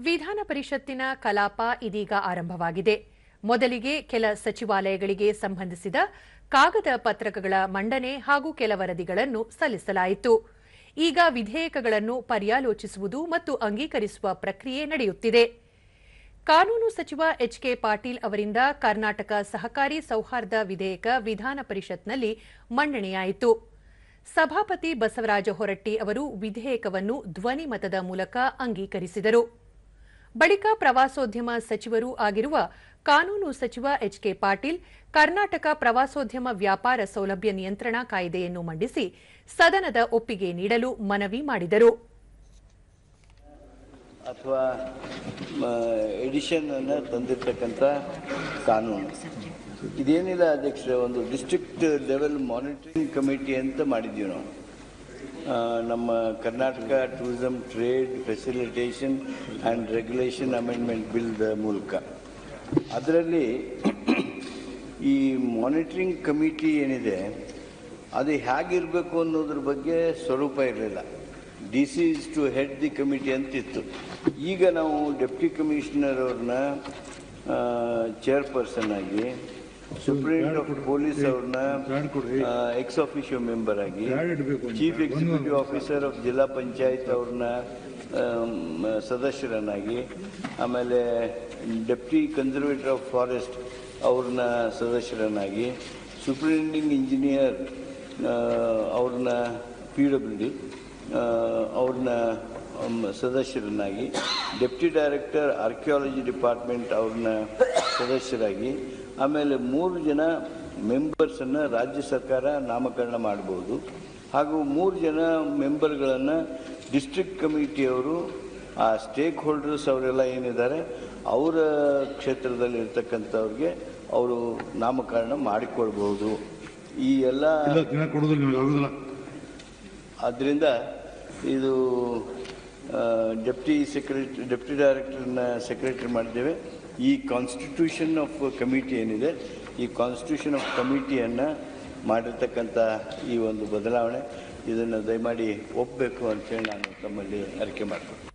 ವಿಧಾನ ಪರಿಷತ್ತಿನ ಕಲಾಪ ಇದೀಗ ಆರಂಭವಾಗಿದೆ. ಮೊದಲಿಗೆ ಕೆಲ ಸಚಿವಾಲಯಗಳಿಗೆ ಸಂಬಂಧಿಸಿದ ಕಾಗದ ಪತ್ರಕಗಳ ಮಂಡನೆ ಹಾಗೂ ಕೆಲ ವರದಿಗಳನ್ನು ಸಲ್ಲಿಸಲಾಯಿತು. ಈಗ ವಿಧೇಯಕಗಳನ್ನು ಪರ್ಯಾಲೋಚಿಸುವುದು ಮತ್ತು ಅಂಗೀಕರಿಸುವ ಪ್ರಕ್ರಿಯೆ ನಡೆಯುತ್ತಿದೆ. ಕಾನೂನು ಸಚಿವ ಎಚ್.ಕೆ. ಪಾಟೀಲ್ ಅವರಿಂದ ಕರ್ನಾಟಕ ಸಹಕಾರಿ ಸೌಹಾರ್ದ ವಿಧೇಯಕ ವಿಧಾನ ಪರಿಷತ್ನಲ್ಲಿ ಮಂಡನೆಯಾಯಿತು. ಸಭಾಪತಿ ಬಸವರಾಜ ಹೊರಟ್ಟಿ ಅವರು ವಿಧೇಯಕವನ್ನು ಧ್ವನಿಮತದ ಮೂಲಕ ಅಂಗೀಕರಿಸಿದರು. ಬಳಿಕ ಪ್ರವಾಸೋದ್ಯಮ ಸಚಿವರೂ ಆಗಿರುವ ಕಾನೂನು ಸಚಿವ ಎಚ್.ಕೆ. ಪಾಟೀಲ್ ಕರ್ನಾಟಕ ಪ್ರವಾಸೋದ್ಯಮ ವ್ಯಾಪಾರ ಸೌಲಭ್ಯ ನಿಯಂತ್ರಣಾ ಕಾಯ್ದೆಯನ್ನು ಮಂಡಿಸಿ ಸದನದ ಒಪ್ಪಿಗೆ ನೀಡಲು ಮನವಿ ಮಾಡಿದರು. ಅಥವಾ ಎಡಿಷನ್ ಅನ್ನು ತಂದಿರತಕ್ಕಂಥ ಕಾನೂನು ಇದೇನಿಲ್ಲ ಅಧ್ಯಕ್ಷರೇ, ಒಂದು ಡಿಸ್ಟ್ರಿಕ್ಟ್ ಲೆವೆಲ್ ಮಾನಿಟರಿಂಗ್ ಕಮಿಟಿ ಅಂತ ಮಾಡಿದ್ದೀವಿ ನಾವು. ನಮ್ಮ Karnataka tourism trade facilitation and regulation amendment bill ಮೂಲಕ ಅದರಲ್ಲಿ ಈ ಮಾನಿಟರಿಂಗ್ ಕಮಿಟಿ ಏನಿದೆ ಅದು ಹೇಗಿರಬೇಕು ಅನ್ನೋದ್ರ ಬಗ್ಗೆ ಸ್ವರೂಪ ಇರಲಿಲ್ಲ. DC is to head the committee ಅಂತಿತ್ತು. ಈಗ ನಾವು ಡೆಪ್ಟಿ ಕಮಿಷನರ್ ಅವ್ರನ್ನ ಚೇರ್ಪರ್ಸನ್ ಆಗಿ, ಸುಪ್ರೀಂ ಪೊಲೀಸ್ ಅವ್ರನ್ನ ಎಕ್ಸ್ ಆಫಿಷಿಯೋ ಮೆಂಬರ್ ಆಗಿ, ಚೀಫ್ ಎಕ್ಸಿಕ್ಯೂಟಿವ್ ಆಫೀಸರ್ ಆಫ್ ಜಿಲ್ಲಾ ಪಂಚಾಯತ್ ಅವ್ರನ್ನ ಸದಸ್ಯರನ್ನಾಗಿ, ಆಮೇಲೆ ಡೆಪ್ಟಿ ಕನ್ಸರ್ವೇಟರ್ ಆಫ್ ಫಾರೆಸ್ಟ್ ಅವ್ರನ್ನ ಸದಸ್ಯರನ್ನಾಗಿ, ಸೂಪರಿಂಟೆಂಡಿಂಗ್ ಇಂಜಿನಿಯರ್ ಅವ್ರನ್ನ PWD ಅವ್ರನ್ನ ಸದಸ್ಯರನ್ನಾಗಿ, ಡೆಪ್ಟಿ ಡೈರೆಕ್ಟರ್ ಆರ್ಕಿಯಾಲಜಿ ಡಿಪಾರ್ಟ್ಮೆಂಟ್ ಅವ್ರನ್ನ ಸದಸ್ಯರಾಗಿ, ಆಮೇಲೆ 3 ಜನ ಮೆಂಬರ್ಸನ್ನು ರಾಜ್ಯ ಸರ್ಕಾರ ನಾಮಕರಣ ಮಾಡ್ಬೋದು. ಹಾಗೂ 3 ಜನ ಮೆಂಬರ್ಗಳನ್ನು ಡಿಸ್ಟ್ರಿಕ್ಟ್ ಕಮಿಟಿಯವರು, ಆ ಸ್ಟೇಕ್ ಹೋಲ್ಡರ್ಸ್ ಅವರೆಲ್ಲ ಏನಿದ್ದಾರೆ ಅವರ ಕ್ಷೇತ್ರದಲ್ಲಿ ಇರ್ತಕ್ಕಂಥವ್ರಿಗೆ ಅವರು ನಾಮಕರಣ ಮಾಡಿಕೊಳ್ಬೋದು. ಈ ಎಲ್ಲ ಆದ್ದರಿಂದ ಇದು ಡೆಪ್ಟಿ ಡೈರೆಕ್ಟರ್ನ ಸೆಕ್ರೆಟರಿ ಮಾಡಿದ್ದೇವೆ. ಈ ಕಾನ್ಸ್ಟಿಟ್ಯೂಷನ್ ಆಫ್ ಕಮಿಟಿ ಏನಿದೆ, ಈ ಕಾನ್ಸ್ಟಿಟ್ಯೂಷನ್ ಆಫ್ ಕಮಿಟಿಯನ್ನು ಮಾಡಿರ್ತಕ್ಕಂಥ ಈ ಒಂದು ಬದಲಾವಣೆ, ಇದನ್ನು ದಯಮಾಡಿ ಒಪ್ಪಬೇಕು ಅಂತೇಳಿ ನಾನು ತಮ್ಮಲ್ಲಿ ಅರಿಕೆ ಮಾಡ್ತೀನಿ.